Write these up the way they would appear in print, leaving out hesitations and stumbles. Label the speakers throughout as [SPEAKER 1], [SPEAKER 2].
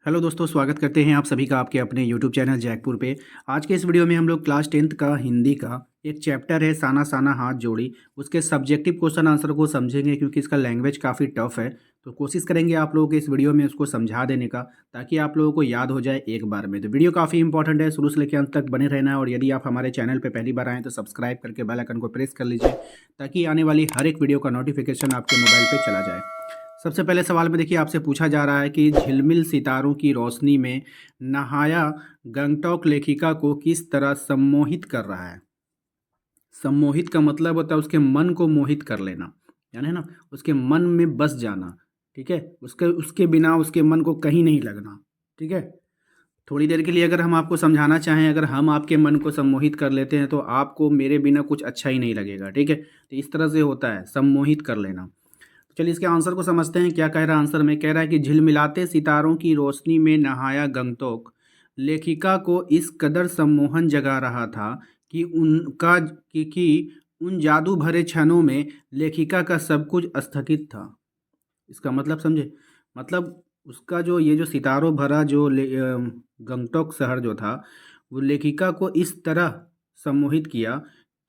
[SPEAKER 1] Hello दोस्तों, स्वागत करते हैं आप सभी का आपके अपने यूट्यूब चैनल जैकपुर पे। आज के इस वीडियो में हम लोग क्लास 10th का हिंदी का एक चैप्टर है साना साना हाथ जोड़ी, उसके सब्जेक्टिव क्वेश्चन आंसर को समझेंगे क्योंकि इसका लैंग्वेज काफ़ी टफ है। तो कोशिश करेंगे आप लोगों के इस वीडियो में उसको समझा देने का, ताकि आप लोगों को याद हो जाए एक बार में। तो वीडियो काफ़ी इंपॉर्टेंट है, शुरू से लेकर अंत तक बने रहना है। और यदि आप हमारे चैनल पर पहली बार आएँ तो सब्सक्राइब करके बेल आइकन को प्रेस कर लीजिए, ताकि आने वाली हर एक वीडियो का नोटिफिकेशन आपके मोबाइल पर चला जाए। सबसे पहले सवाल में देखिए आपसे पूछा जा रहा है कि झिलमिल सितारों की रोशनी में नहाया गंगटोक लेखिका को किस तरह सम्मोहित कर रहा है। सम्मोहित का मतलब होता है उसके मन को मोहित कर लेना, यानी है ना, उसके मन में बस जाना। ठीक है, उसके उसके बिना उसके मन को कहीं नहीं लगना। ठीक है, थोड़ी देर के लिए अगर हम आपको समझाना चाहें, अगर हम आपके मन को सम्मोहित कर लेते हैं तो आपको मेरे बिना कुछ अच्छा ही नहीं लगेगा। ठीक है, तो इस तरह से होता है सम्मोहित कर लेना। चलिए इसके आंसर को समझते हैं। क्या कह रहा है आंसर में? कह रहा है कि झिलमिलाते सितारों की रोशनी में नहाया गंगटोक लेखिका को इस कदर सम्मोहन जगा रहा था कि उन जादू भरे क्षणों में लेखिका का सब कुछ स्थगित था। इसका मतलब समझे? मतलब उसका जो ये जो सितारों भरा जो गंगटोक शहर जो था, वो लेखिका को इस तरह सम्मोहित किया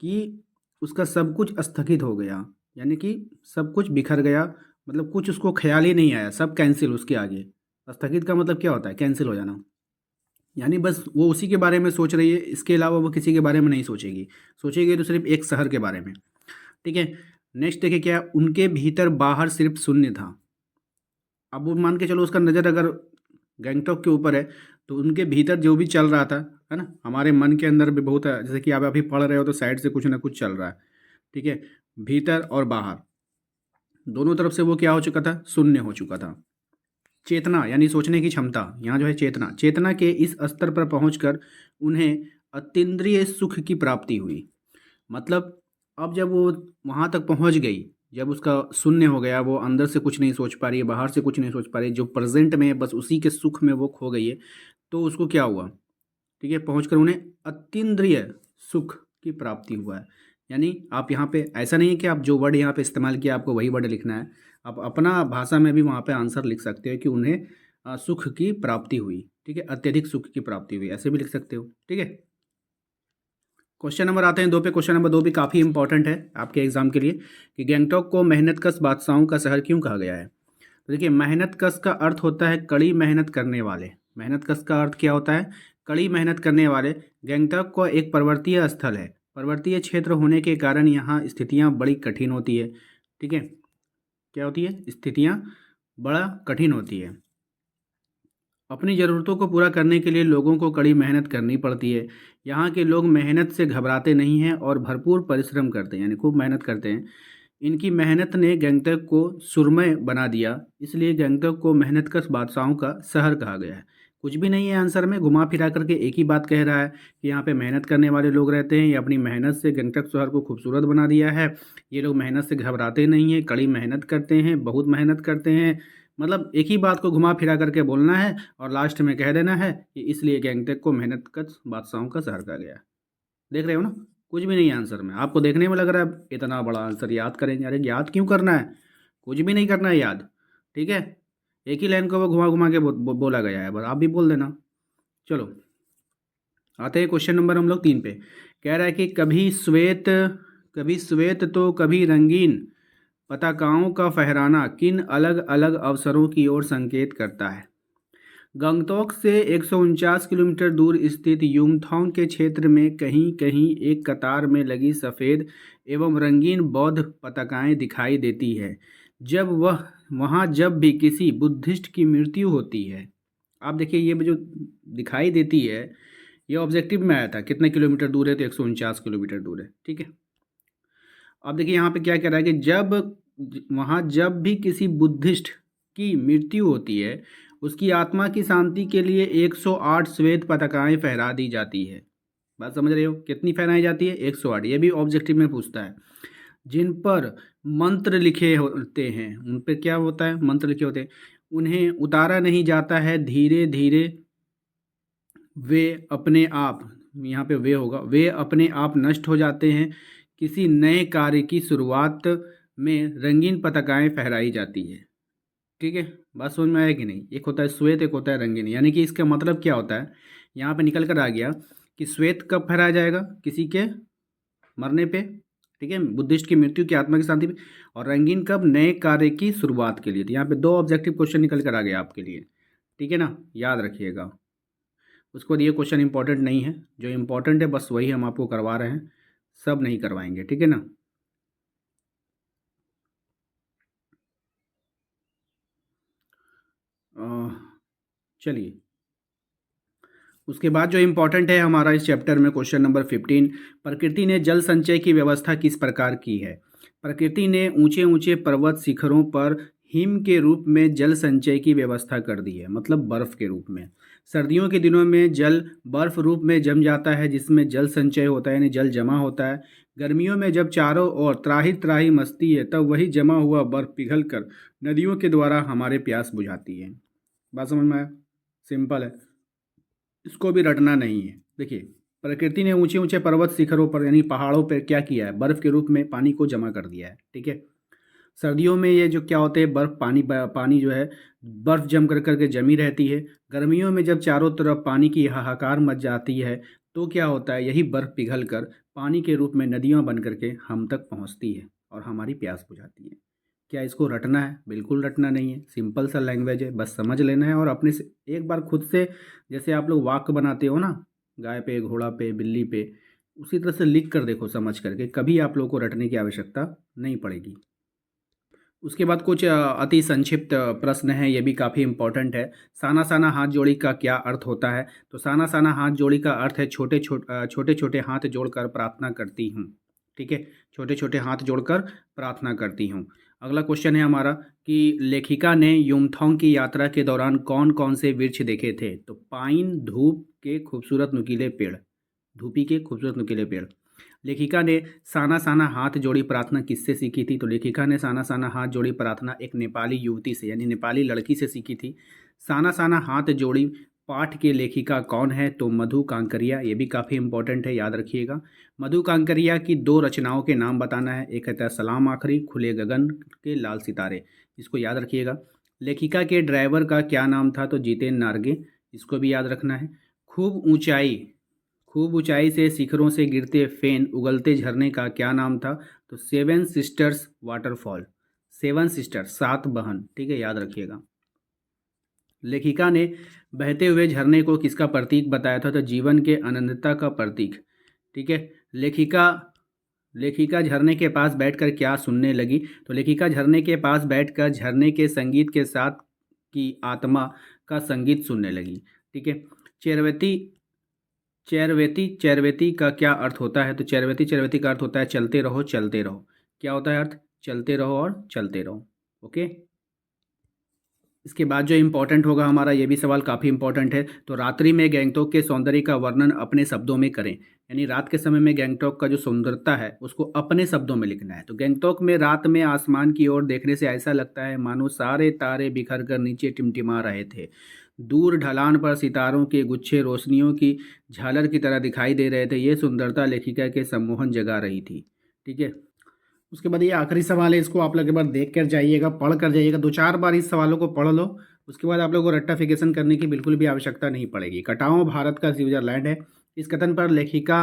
[SPEAKER 1] कि उसका सब कुछ स्थगित हो गया। यानी कि सब कुछ बिखर गया, मतलब कुछ उसको ख्याल ही नहीं आया, सब कैंसिल उसके आगे। स्थगित का मतलब क्या होता है? कैंसिल हो जाना। यानी बस वो उसी के बारे में सोच रही है, इसके अलावा वो किसी के बारे में नहीं सोचेगी। सोचेगी तो सिर्फ एक शहर के बारे में। ठीक है, नेक्स्ट देखिए क्या, उनके भीतर बाहर सिर्फ शून्य था। अब वो मान के चलो उसका नज़र अगर गैंगटॉक के ऊपर है, तो उनके भीतर जो भी चल रहा था, है ना, हमारे मन के अंदर भी बहुत है। जैसे कि आप अभी पढ़ रहे हो तो साइड से कुछ ना कुछ चल रहा है। ठीक है, भीतर और बाहर दोनों तरफ से वो क्या हो चुका था? शून्य हो चुका था। चेतना यानी सोचने की क्षमता, यहाँ जो है चेतना, चेतना के इस स्तर पर पहुंचकर उन्हें अतीन्द्रिय सुख की प्राप्ति हुई। मतलब अब जब वो वहाँ तक पहुँच गई, जब उसका शून्य हो गया, वो अंदर से कुछ नहीं सोच पा रही है, बाहर से कुछ नहीं सोच पा रही है, जो प्रेजेंट में है बस उसी के सुख में वो खो गई है, तो उसको क्या हुआ? ठीक है, पहुंचकर उन्हें अतीन्द्रिय सुख की प्राप्ति हुआ है। यानी आप यहाँ पे ऐसा नहीं है कि आप जो वर्ड यहाँ पे इस्तेमाल किया आपको वही वर्ड लिखना है, आप अपना भाषा में भी वहाँ पे आंसर लिख सकते हो कि उन्हें सुख की प्राप्ति हुई। ठीक है, अत्यधिक सुख की प्राप्ति हुई, ऐसे भी लिख सकते हो। ठीक है, क्वेश्चन नंबर आते हैं 2 पे। क्वेश्चन नंबर 2 भी काफ़ी इंपॉर्टेंट है आपके एग्जाम के लिए कि गैंगटॉक को मेहनतकश बादशाहों का शहर क्यों कहा गया है। तो देखिए, मेहनतकश का अर्थ होता है कड़ी मेहनत करने वाले। मेहनतकश का अर्थ क्या होता है? कड़ी मेहनत करने वाले। गैंगटॉक को एक पर्वतीय स्थल है, पर्वतीय क्षेत्र होने के कारण यहाँ स्थितियाँ बड़ी कठिन होती है। ठीक है, क्या होती है? स्थितियाँ बड़ा कठिन होती है। अपनी ज़रूरतों को पूरा करने के लिए लोगों को कड़ी मेहनत करनी पड़ती है। यहाँ के लोग मेहनत से घबराते नहीं हैं और भरपूर परिश्रम करते हैं, यानी खूब मेहनत करते हैं। इनकी मेहनत ने गंगटोक को सुरमय बना दिया, इसलिए गंगटोक को मेहनतकश बादशाहों का शहर कहा गया है। कुछ भी नहीं है आंसर में, घुमा फिरा करके एक ही बात कह रहा है कि यहाँ पे मेहनत करने वाले लोग रहते हैं, ये अपनी मेहनत से गंगटोक शहर को खूबसूरत बना दिया है। ये लोग मेहनत से घबराते नहीं हैं, कड़ी मेहनत करते हैं, बहुत मेहनत करते हैं। मतलब एक ही बात को घुमा फिरा करके बोलना है और लास्ट में कह देना है कि इसलिए गंगटोक को मेहनतकश बादशाहों का शहर कहा गया है। देख रहे हो ना, कुछ भी नहीं है आंसर में। आपको देखने में लग रहा है इतना बड़ा आंसर याद करेंगे, अरे याद क्यों करना है? कुछ भी नहीं करना है याद। ठीक है, एक ही लाइन को वो घुमा घुमा के बोला गया है, बस आप भी बोल देना। चलो आते हैं क्वेश्चन नंबर हम लोग 3 पे। कह रहा है कि कभी श्वेत तो कभी रंगीन पताकाओं का फहराना किन अलग अलग अवसरों की ओर संकेत करता है। गंगटोक से 149 किलोमीटर दूर स्थित युमथांग के क्षेत्र में कहीं कहीं एक कतार में लगी सफ़ेद एवं रंगीन बौद्ध पताकाएं दिखाई देती है। जब वह वहाँ जब भी किसी बुद्धिस्ट की मृत्यु होती है। आप देखिए ये जो दिखाई देती है, ये ऑब्जेक्टिव में आया था कितने किलोमीटर दूर है, तो 149 किलोमीटर दूर है। ठीक है, अब देखिए यहाँ पे क्या कह रहा है कि वहाँ जब भी किसी बुद्धिस्ट की मृत्यु होती है, उसकी आत्मा की शांति के लिए 108 श्वेत पताकाएं फहरा दी जाती है। बात समझ रहे हो? कितनी फहराई जाती है? 108। ये भी ऑब्जेक्टिव में पूछता है। जिन पर मंत्र लिखे होते हैं, उन पर क्या होता है? मंत्र लिखे होते हैं। उन्हें उतारा नहीं जाता है, धीरे धीरे वे अपने आप, यहाँ पे वे होगा, वे अपने आप नष्ट हो जाते हैं। किसी नए कार्य की शुरुआत में रंगीन पताकाएं फहराई जाती है। ठीक है, बात समझ में आया कि नहीं। एक होता है श्वेत, एक होता है रंगीन। यानी कि इसका मतलब क्या होता है, यहाँ पे निकल कर आ गया कि श्वेत कब फहराया जाएगा, किसी के मरने पे, ठीक है, बुद्धिस्ट की मृत्यु की आत्मा की शांति पे। और रंगीन कब, नए कार्य की शुरुआत के लिए। तो यहाँ पे दो ऑब्जेक्टिव क्वेश्चन निकल कर आ गया आपके लिए, ठीक है ना, याद रखिएगा। उसके बाद ये क्वेश्चन इंपॉर्टेंट नहीं है, जो इंपॉर्टेंट है बस वही हम आपको करवा रहे हैं, सब नहीं करवाएंगे, ठीक है ना। चलिए, उसके बाद जो इम्पोर्टेंट है हमारा इस चैप्टर में क्वेश्चन नंबर 15, प्रकृति ने जल संचय की व्यवस्था किस प्रकार की है। प्रकृति ने ऊंचे ऊंचे पर्वत शिखरों पर हिम के रूप में जल संचय की व्यवस्था कर दी है, मतलब बर्फ के रूप में। सर्दियों के दिनों में जल बर्फ रूप में जम जाता है, जिसमें जल संचय होता है, यानी जल जमा होता है। गर्मियों में जब चारों ओर त्राही त्राही मचती है, तब वही जमा हुआ बर्फ पिघल कर नदियों के द्वारा हमारे प्यास बुझाती है। बात समझ में आया, सिंपल है, इसको भी रटना नहीं है। देखिए, प्रकृति ने ऊंचे ऊंचे पर्वत शिखरों पर यानी पहाड़ों पर क्या किया है, बर्फ के रूप में पानी को जमा कर दिया है, ठीक है। सर्दियों में ये जो क्या होते हैं, बर्फ पानी पानी जो है बर्फ जम कर करके जमी रहती है। गर्मियों में जब चारों तरफ पानी की हाहाकार मच जाती है, तो क्या होता है, यही बर्फ पिघल कर पानी के रूप में नदियाँ बन करके हम तक पहुँचती है और हमारी प्यास बुझाती है। क्या इसको रटना है? बिल्कुल रटना नहीं है, सिंपल सा लैंग्वेज है, बस समझ लेना है और अपने से एक बार खुद से, जैसे आप लोग वाक्य बनाते हो ना, गाय पे, घोड़ा पे, बिल्ली पे, उसी तरह से लिख कर देखो समझ करके, कभी आप लोगों को रटने की आवश्यकता नहीं पड़ेगी। उसके बाद कुछ अति संक्षिप्त प्रश्न है, ये भी काफ़ी इम्पोर्टेंट है। साना साना हाथ जोड़ी का क्या अर्थ होता है। तो साना साना हाथ जोड़ी का अर्थ है छोटे छोटे हाथ जोड़कर प्रार्थना करती हूँ, ठीक है, छोटे छोटे हाथ जोड़कर प्रार्थना करती हूँ। अगला क्वेश्चन है हमारा कि लेखिका ने युमथांग की यात्रा के दौरान कौन कौन से वृक्ष देखे थे। तो पाइन, धूप के खूबसूरत नुकीले पेड़, धूपी के खूबसूरत नुकीले पेड़। लेखिका ने साना साना हाथ जोड़ी प्रार्थना किससे सीखी थी। तो लेखिका ने साना साना हाथ जोड़ी प्रार्थना एक नेपाली युवती से, यानी नेपाली लड़की से सीखी थी। साना साना हाथ जोड़ी पाठ के लेखिका कौन है। तो मधु कांकरिया, ये भी काफ़ी इंपॉर्टेंट है, याद रखिएगा। मधु कांकरिया की दो रचनाओं के नाम बताना है, एक है सलाम आखरी, खुले गगन के लाल सितारे, इसको याद रखिएगा। लेखिका के ड्राइवर का क्या नाम था। तो जितेन नार्गे, इसको भी याद रखना है। खूब ऊंचाई, खूब ऊंचाई से शिखरों से गिरते फेन उगलते झरने का क्या नाम था। तो seven sisters waterfall, seven sister, सात बहन, ठीक है, याद रखिएगा। लेखिका ने बहते हुए झरने को किसका प्रतीक बताया था। तो जीवन के अनंतता का प्रतीक, ठीक है। लेखिका लेखिका झरने के पास बैठकर क्या सुनने लगी। तो लेखिका झरने के पास बैठकर झरने के संगीत के साथ की आत्मा का संगीत सुनने लगी, ठीक है। चेरवती चैरवेती, चैरवेती का क्या अर्थ होता है। तो चैरवेती, चैरवेती का अर्थ होता है चलते रहो चलते रहो। क्या होता है अर्थ, चलते रहो और चलते रहो, ओके। इसके बाद जो इम्पोर्टेंट होगा हमारा, ये भी सवाल काफ़ी इंपॉर्टेंट है। तो रात्रि में गैंगटोक के सौंदर्य का वर्णन अपने शब्दों में करें। यानी रात के समय में गैंगटोक का जो सुंदरता है उसको अपने शब्दों में लिखना है। तो गैंगटोक में रात में आसमान की ओर देखने से ऐसा लगता है मानो सारे तारे बिखर कर नीचे टिमटिमा रहे थे। दूर ढलान पर सितारों के गुच्छे रोशनियों की झालर की तरह दिखाई दे रहे थे। ये सुंदरता लेखिका के सम्मोहन जगा रही थी, ठीक है। उसके बाद ये आखिरी सवाल है, इसको आप लोग एक बार देख कर जाइएगा, पढ़ कर जाइएगा, दो चार बार इस सवालों को पढ़ लो। उसके बाद आप लोगों को रट्टाफिकेशन करने की बिल्कुल भी आवश्यकता नहीं पड़ेगी। कटाओ भारत का स्विट्जरलैंड है। इस कथन पर लेखिका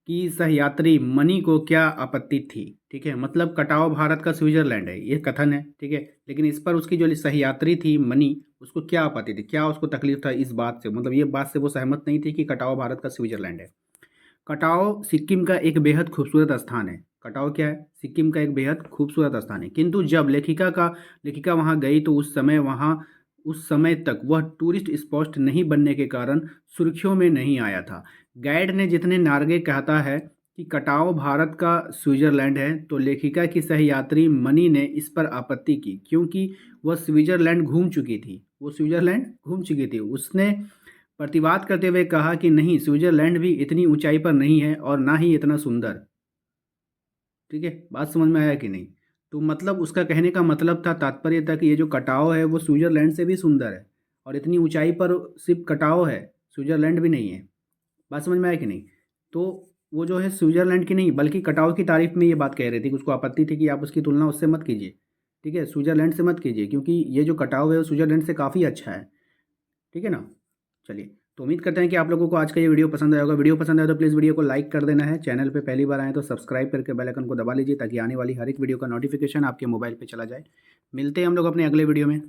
[SPEAKER 1] की सहयात्री मनी को क्या आपत्ति थी, ठीक है। मतलब कटाओ भारत का स्विट्जरलैंड है, ये कथन है, ठीक है, लेकिन इस पर उसकी जो सहयात्री थी मनी, उसको क्या आपत्ति थी, क्या उसको तकलीफ था इस बात से, मतलब ये बात से वो सहमत नहीं थी कि कटाओ भारत का स्विट्जरलैंड है। कटाओ सिक्किम का एक बेहद खूबसूरत स्थान है। कटाओ क्या है, सिक्किम का एक बेहद खूबसूरत स्थान है। किंतु जब लेखिका वहां गई तो उस समय तक वह टूरिस्ट स्पॉट नहीं बनने के कारण सुर्खियों में नहीं आया था। गाइड ने जितने नार्गे कहता है कि कटाओ भारत का स्विट्जरलैंड है, तो लेखिका की सहयात्री मनी ने इस पर आपत्ति की, क्योंकि वह स्विट्जरलैंड घूम चुकी थी, वो स्विट्जरलैंड घूम चुकी थी। उसने प्रतिवाद करते हुए कहा कि नहीं, स्विट्जरलैंड भी इतनी ऊंचाई पर नहीं है और ना ही इतना सुंदर, ठीक है। बात समझ में आया कि नहीं। तो मतलब उसका कहने का मतलब था, तात्पर्य था कि ये जो कटाओ है वो स्विट्जरलैंड से भी सुंदर है और इतनी ऊंचाई पर सिर्फ कटाओ है, स्विट्जरलैंड भी नहीं है। बात समझ में आया कि नहीं। तो वो जो है स्विट्जरलैंड की नहीं बल्कि कटाओ की तारीफ में ये बात कह रही थी कि उसको आपत्ति थी कि आप उसकी तुलना उससे मत कीजिए, ठीक है, स्विट्ज़रलैंड से मत कीजिए क्योंकि ये जो कटाव है वो स्विट्ज़रलैंड से काफ़ी अच्छा है। ठीक है ना? चलिए, तो उम्मीद करते हैं कि आप लोगों को आज का ये वीडियो पसंद आया होगा। वीडियो पसंद आया तो प्लीज़ वीडियो को लाइक कर देना है। चैनल पे पहली बार आएँ तो सब्सक्राइब करके बेल आइकन को दबा लीजिए ताकि आने वाली हर एक वीडियो का नोटिफिकेशन आपके मोबाइल पे चला जाए। मिलते हैं हम लोग अपने अगले वीडियो में।